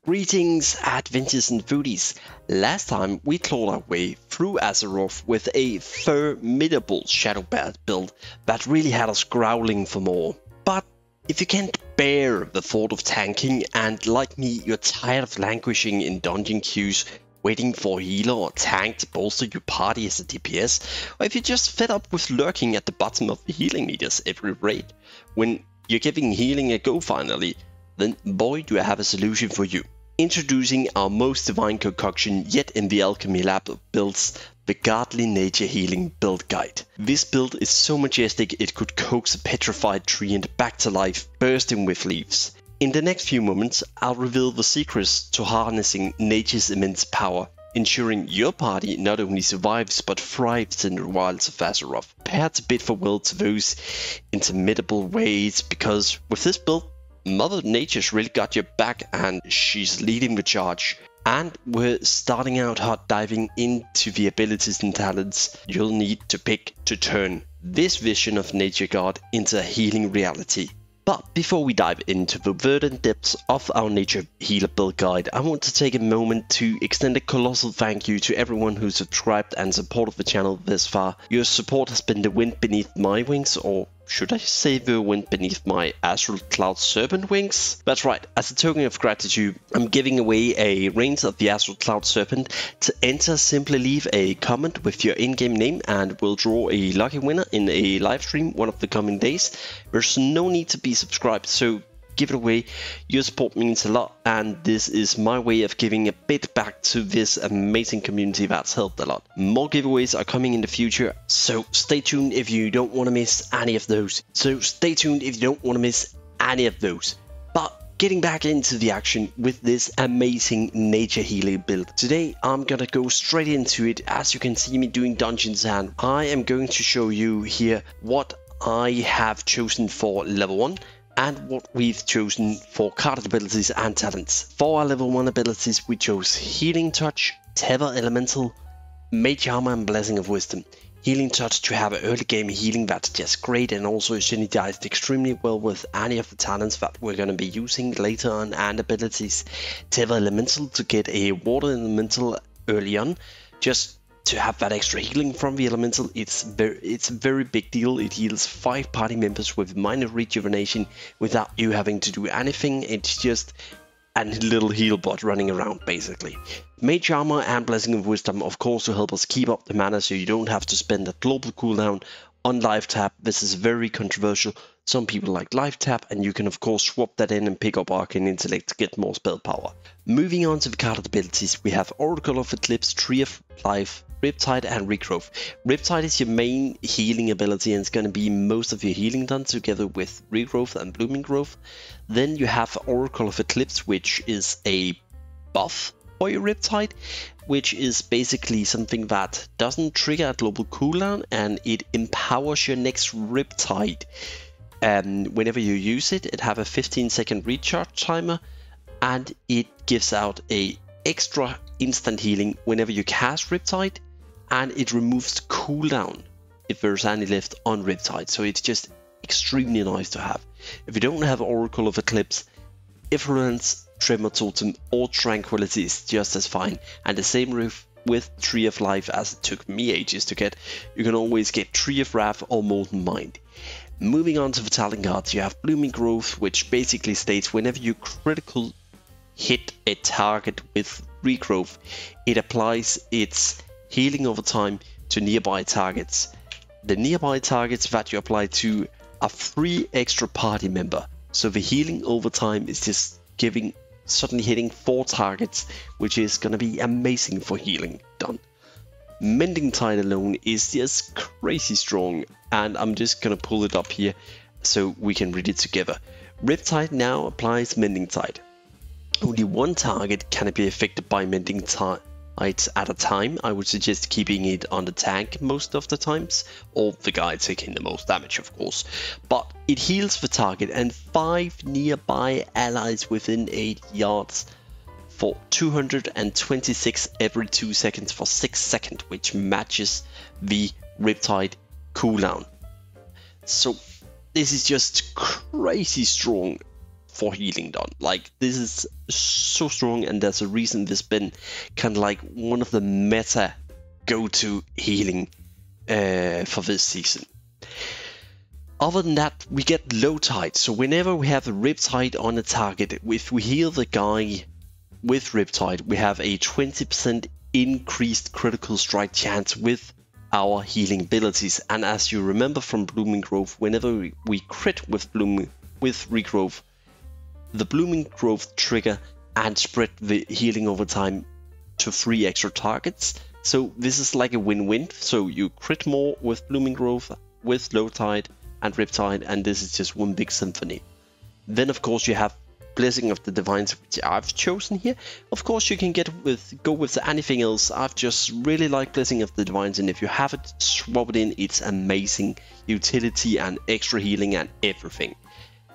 Greetings, adventures and foodies. Last time we clawed our way through Azeroth with a formidable Shadow Bat build that really had us growling for more. But if you can't bear the thought of tanking and like me you're tired of languishing in dungeon queues waiting for a healer or tank to bolster your party as a DPS, or if you're just fed up with lurking at the bottom of the healing meters every raid when you're giving healing a go finally, then boy do I have a solution for you. Introducing our most divine concoction yet in the Alchemy Lab of builds, the Godly Nature Healing Build Guide. This build is so majestic it could coax a petrified tree into back to life, bursting with leaves. In the next few moments, I'll reveal the secrets to harnessing nature's immense power, ensuring your party not only survives but thrives in the wilds of Azeroth. Prepare to bid farewell to those interminable ways, because with this build, Mother Nature's really got your back and she's leading the charge. And we're starting out hot, diving into the abilities and talents you'll need to pick to turn this vision of Nature God into a healing reality. But before we dive into the verdant depths of our Nature Healer Build Guide, I want to take a moment to extend a colossal thank you to everyone who subscribed and supported the channel this far. Your support has been the wind beneath my wings, or should I say the wind beneath my Astral Cloud Serpent wings? That's right, as a token of gratitude, I'm giving away a range of the Astral Cloud Serpent. To enter, simply leave a comment with your in-game name and we'll draw a lucky winner in a live stream one of the coming days. There's no need to be subscribed, so give it away. Your support means a lot, and this is my way of giving a bit back to this amazing community that's helped a lot. More giveaways are coming in the future, so stay tuned if you don't want to miss any of those. But getting back into the action with this amazing nature healing build. Today I'm gonna go straight into it. As you can see me doing dungeons, and I am going to show you here what I have chosen for level 1 and what we've chosen for carded abilities and talents. For our level 1 abilities we chose Healing Touch, Tether Elemental, Mage Armor and Blessing of Wisdom. Healing Touch to have an early game healing that's just great and also synergized extremely well with any of the talents that we're going to be using later on and abilities. Tether Elemental to get a Water Elemental early on, just to have that extra healing from the elemental. It's a very big deal. It heals 5 party members with minor rejuvenation without you having to do anything. It's just a little heal bot running around basically. Mage Armor and Blessing of Wisdom of course to help us keep up the mana so you don't have to spend a global cooldown on life tap. This is very controversial. Some people like life tap, and you can of course swap that in and pick up Arcane Intellect to get more spell power. Moving on to the carded abilities, we have Oracle of Eclipse, Tree of Life, Riptide and Regrowth. Riptide is your main healing ability and it's going to be most of your healing done together with Regrowth and Blooming Growth. Then you have Oracle of Eclipse, which is a buff for your Riptide, which is basically something that doesn't trigger a global cooldown and it empowers your next Riptide. Whenever you use it, it have a 15-second recharge timer, and it gives out a extra instant healing whenever you cast Riptide, and it removes the cooldown if there's any left on Riptide. So it's just extremely nice to have. If you don't have Oracle of Eclipse, Effluence, Tremor Totem or Tranquility is just as fine, and the same with Tree of Life as it took me ages to get. You can always get Tree of Wrath or Molten Mind. Moving on to the talent cards, you have Blooming Growth, which basically states whenever you critical hit a target with Regrowth, it applies its healing over time to nearby targets. The nearby targets that you apply to are 3 extra party member, so the healing over time is just suddenly hitting 4 targets, which is going to be amazing for healing done. Mending Tide alone is just crazy strong, and I'm just going to pull it up here so we can read it together. Riptide now applies Mending Tide. Only 1 target can be affected by Mending Tide at a time. I would suggest keeping it on the tank most of the times, or the guy taking the most damage of course. But it heals the target and 5 nearby allies within 8 yards for 226 every 2 seconds for 6 seconds, which matches the Riptide cooldown. So this is just crazy strong for healing done. Like, this is so strong, and there's a reason this been kind of like one of the meta go-to healing for this season. Other than that, we get low tide. So whenever we have a Riptide on a target, if we heal the guy with Riptide, we have a 20% increased critical strike chance with our healing abilities. And as you remember from Blooming Grove, whenever we crit with Regrowth, the Blooming Growth trigger and spread the healing over time to 3 extra targets. So this is like a win-win. So you crit more with Blooming Grove, with low tide and Riptide, and this is just one big symphony. Then of course you have Blessing of the Divines, which I've chosen here. Of course you can go with anything else. I've just really like Blessing of the Divines, and if you have it, swap it in. It's amazing utility and extra healing and everything.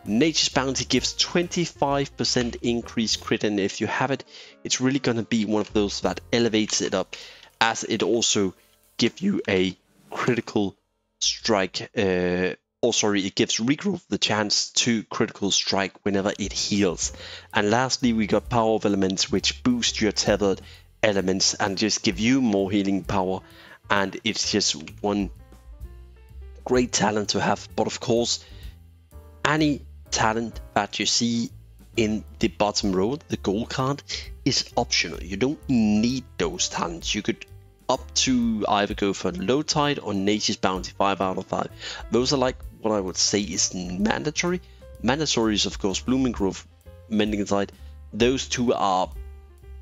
Nature's Bounty gives 25% increased crit, and if you have it, it's really gonna be one of those that elevates it up, as it also gives you a critical strike. It gives Regrowth the chance to critical strike whenever it heals. And lastly, we got Power of Elements, which boost your tethered elements and just give you more healing power. And it's just one great talent to have. But of course, any talent that you see in the bottom row, the gold card, is optional. You don't need those talents. You could up to either go for low tide or Nature's Bounty 5 out of 5. Those are like what I would say is mandatory. Mandatory is of course Blooming Grove, Mending Tide. Those two are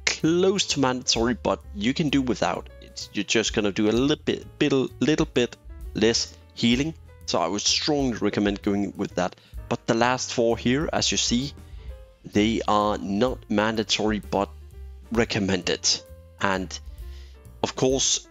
close to mandatory, but you can do without. You're just gonna do a little bit less healing. So I would strongly recommend going with that. But the last 4 here, as you see, they are not mandatory but recommended. And of course,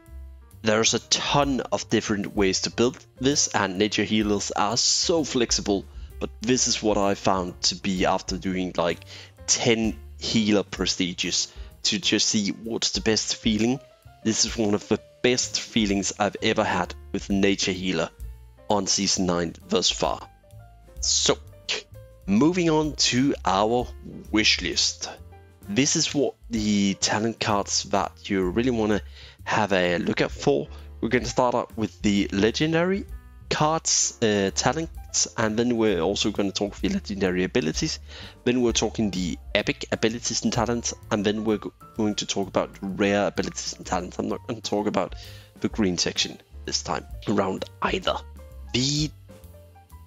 there's a ton of different ways to build this, and nature healers are so flexible, but this is what I found to be after doing like 10 healer prestiges to just see what's the best feeling. This is one of the best feelings I've ever had with nature healer on season 9 thus far. So, moving on to our wish list. This is what the talent cards that you really want to have a look at for. We're going to start out with the legendary cards, talents, and then we're also going to talk the legendary abilities. Then we're talking the epic abilities and talents, and then we're going to talk about rare abilities and talents. I'm not going to talk about the green section this time around either. The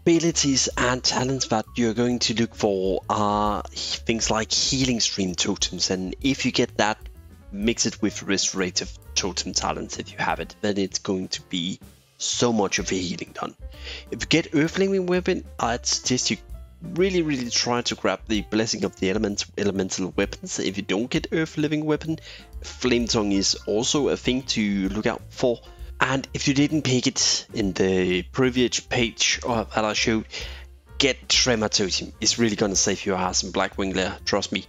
abilities and talents that you're going to look for are things like healing stream totems, and if you get that, mix it with restorative totem talents. If you have it, then it's going to be so much of a healing done. If you get Earth-Living Weapon, I'd suggest you really try to grab the Blessing of the elemental weapons. If you don't get Earth-Living Weapon, Flame Tongue is also a thing to look out for. And if you didn't pick it in the previous page that I showed, get Tremor Totem. It's really gonna save your ass in Blackwing Lair, trust me.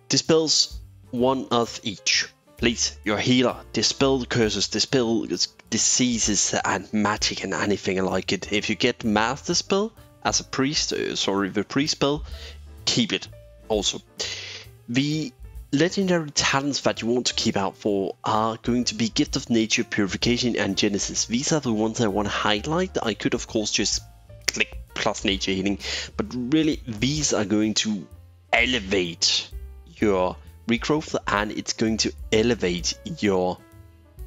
Dispels 1 of each. Please, you're a healer. Dispel curses, dispel diseases and magic and anything like it. If you get Master Spell as a priest, the priest spell, keep it also. The legendary talents that you want to keep out for are going to be Gift of Nature, Purification and Genesis. These are the ones I want to highlight. I could of course just click plus nature healing, but really these are going to elevate your regrowth, and it's going to elevate your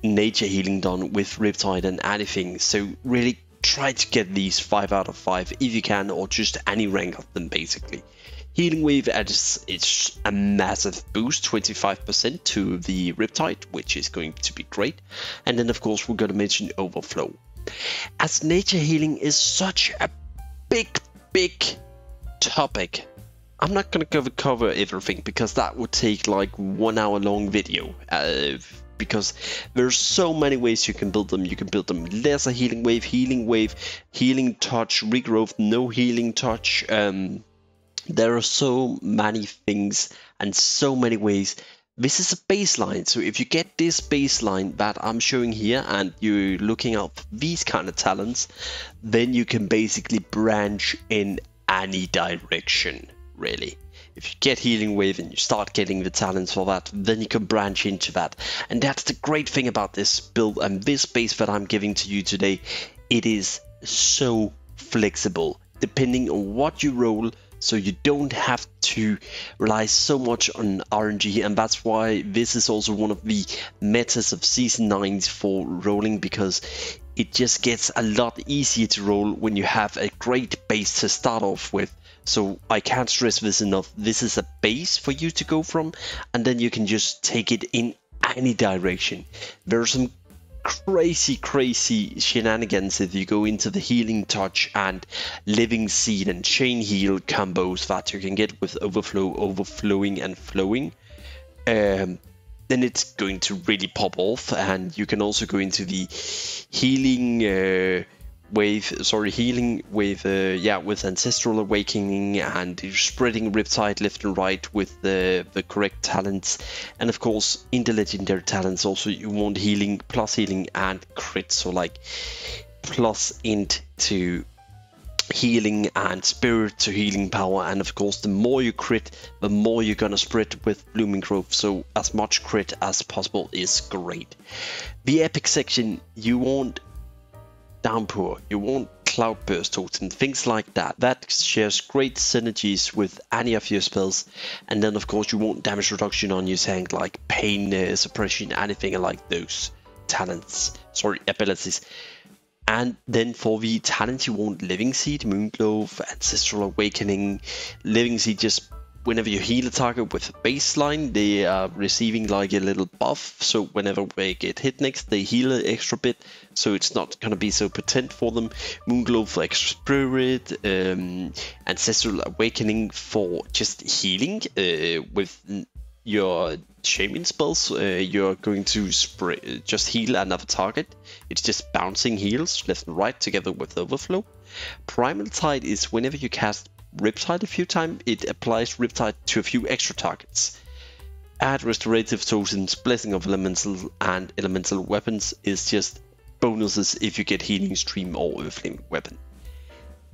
nature healing done with Riptide and anything. So really try to get these 5 out of 5 if you can, or just any rank of them basically. Healing Wave adds it's a massive boost, 25% to the Riptide, which is going to be great. And then of course we're going to mention Overflow. As nature healing is such a big topic, I'm not going to cover everything because that would take like 1 hour long video. Because there's so many ways you can build them. You can build them lesser healing wave, healing touch, regrowth, no healing touch. There are so many things and so many ways. This is a baseline, so if you get this baseline that I'm showing here and you're looking out for these kind of talents, then you can basically branch in any direction. really. If you get Healing Wave and you start getting the talents for that, then you can branch into that. And that's the great thing about this build and this base that I'm giving to you today. It is so flexible, depending on what you roll, so you don't have to rely so much on RNG, and that's why this is also one of the metas of Season 9 for rolling, because it just gets a lot easier to roll when you have a great base to start off with. So I can't stress this enough. This is a base for you to go from, and then you can just take it in any direction. There are some crazy shenanigans if you go into the Healing Touch and Living Seed and Chain Heal combos that you can get with Overflow, Overflowing and Flowing. Then it's going to really pop off, and you can also go into the Healing Healing Wave, with Ancestral Awakening, and spreading Riptide left and right with the correct talents. And of course, in the legendary talents also you want healing, plus healing and crit, so like plus int to healing and spirit to healing power. And of course, the more you crit, the more you're gonna spread with Blooming Growth, so as much crit as possible is great. The epic section, you want Downpour, you want Cloudburst Totem, things like that. That shares great synergies with any of your spells. And then of course you want damage reduction on your tank, like pain suppression, anything like those abilities. And then for the talent you want Living Seed, Moonglow, Ancestral Awakening. Living Seed, just whenever you heal a target with a baseline, they are receiving like a little buff, so whenever they get hit next, they heal an extra bit, so it's not gonna be so potent for them. Moonglow for extra spirit, Ancestral Awakening for just healing. With your shaman spells, you're going to just heal another target. It's just bouncing heals left and right together with Overflow. Primal Tide is whenever you cast Riptide a few times, it applies Riptide to a few extra targets. Add Restorative Totems, Blessing of Elemental, and Elemental Weapons is just bonuses if you get Healing Stream or Earthling Weapon.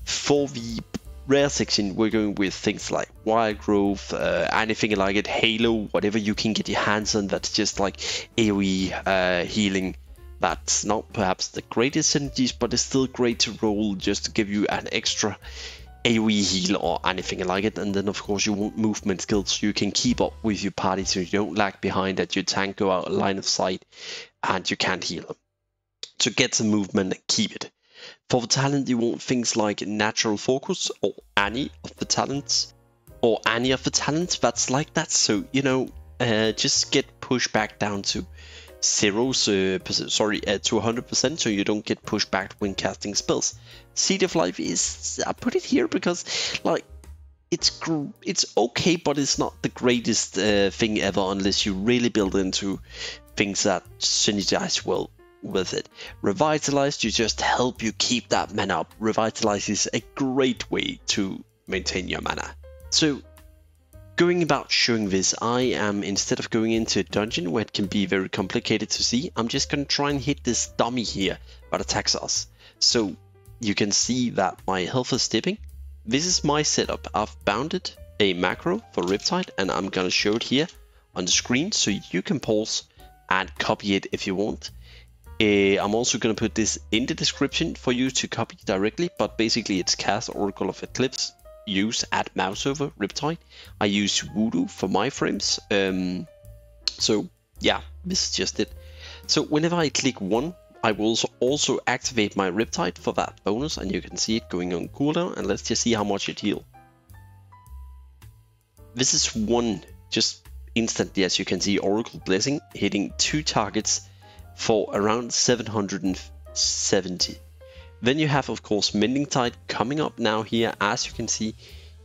For the rare section, we're going with things like Wild Growth, anything like it, Halo, whatever you can get your hands on that's just like AoE healing. That's not perhaps the greatest synergies, but it's still great to roll just to give you an extra AoE heal or anything like it. And then of course you want movement skills so you can keep up with your party, so you don't lag behind, that your tank go out of line of sight and you can't heal them. So get some movement and keep it. For the talent, you want things like Natural Focus or any of the talents that's like that. So just get pushed back down to to 100%, so you don't get pushed back when casting spells. Seed of Life is, I put it here because like it's okay, but it's not the greatest thing ever unless you really build into things that synergize well with it. Revitalize to just help you keep that mana up. Revitalize is a great way to maintain your mana. So going about showing this, I am, instead of going into a dungeon where it can be very complicated to see, I'm just going to try and hit this dummy here that attacks us. So you can see that my health is dipping. This is my setup. I've bounded a macro for Riptide, and I'm going to show it here on the screen so you can pause and copy it if you want. I'm also going to put this in the description for you to copy directly, but basically it's cast Oracle of Eclipse. Use add mouse over Riptide. I use Voodoo for my frames. So yeah, this is just it. So whenever I click 1, I will also activate my Riptide for that bonus, and you can see it going on cooldown. And let's just see how much it heals. This is 1 just instantly, as you can see, Oracle Blessing hitting 2 targets for around 770. Then you have, of course, Mending Tide coming up now here, as you can see,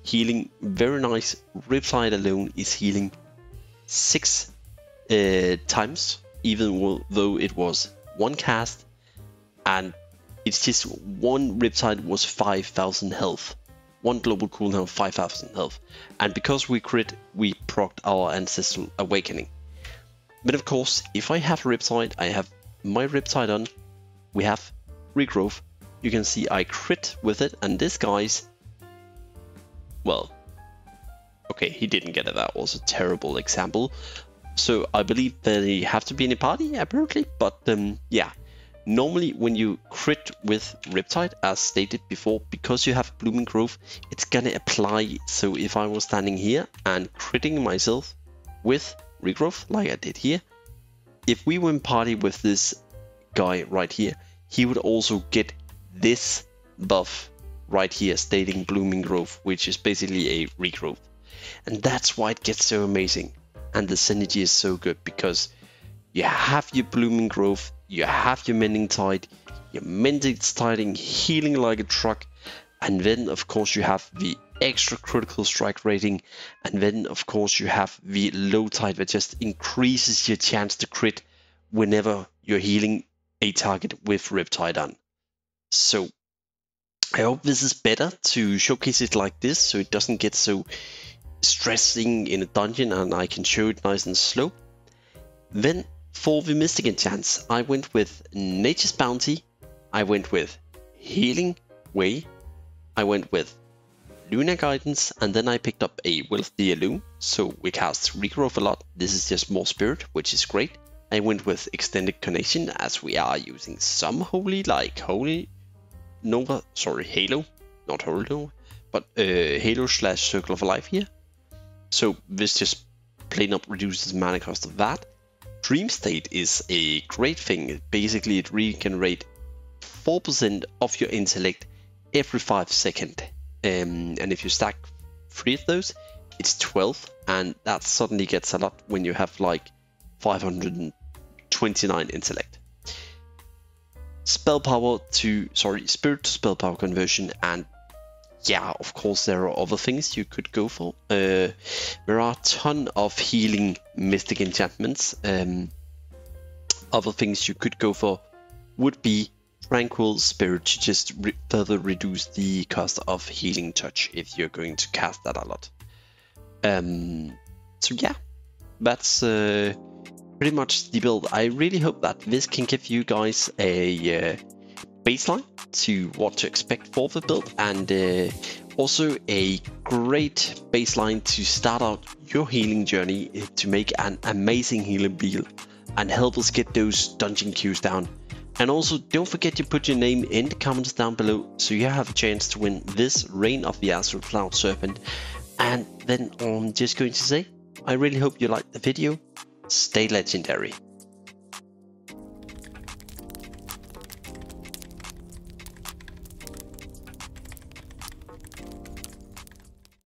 healing very nice. Riptide alone is healing 6 times, even though it was 1 cast, and it's just 1 Riptide was 5,000 health. 1 global cooldown, 5,000 health. And because we crit, we procced our Ancestral Awakening. But of course, if I have Riptide, I have my Riptide on, we have Regrowth. You can see I crit with it, and this guy's, well, Okay, he didn't get it. That was a terrible example. So I believe they have to be in a party, apparently. But yeah, normally when you crit with Riptide, as stated before, because you have Blooming Grove, it's gonna apply. So if I was standing here and critting myself with Regrowth, like I did here, if we were in party with this guy right here, he would also get this buff right here stating Blooming Grove, which is basically a regrowth. And that's why it gets so amazing. And the synergy is so good, because you have your Blooming Grove, you have your Mending Tide, your Mending Tiding healing like a truck, and then of course you have the extra critical strike rating, and then of course you have the low tide that just increases your chance to crit whenever you're healing a target with Riptide on. So I hope this is better to showcase it like this, so it doesn't get so stressing in a dungeon and I can show it nice and slow. Then for the Mystic Enchants, I went with Nature's Bounty, I went with Healing Way, I went with Lunar Guidance, and then I picked up a Will of the Illume, so we cast Regrowth a lot. This is just more Spirit, which is great. I went with Extended Connection, as we are using some Holy, like Holy Nova, sorry, Halo, not Holy Nova, but Halo / Circle of Life here. So this just plain up reduces mana cost of that. Dream State is a great thing. Basically, it regenerates 4% of your intellect every 5 seconds. And if you stack 3 of those, it's 12, and that suddenly gets a lot when you have like 529 intellect. Spirit to spell power conversion, and yeah, of course there are other things you could go for. There are a ton of healing mystic enchantments. Other things you could go for would be Tranquil Spirit to just further reduce the cost of Healing Touch if you're going to cast that a lot. So yeah, that's pretty much the build. I really hope that this can give you guys a baseline to what to expect for the build, and also a great baseline to start out your healing journey to make an amazing healing build and help us get those dungeon queues down. And also don't forget to put your name in the comments down below so you have a chance to win this Reign of the Astral Cloud Serpent. And then I'm just going to say, I really hope you liked the video. Stay legendary.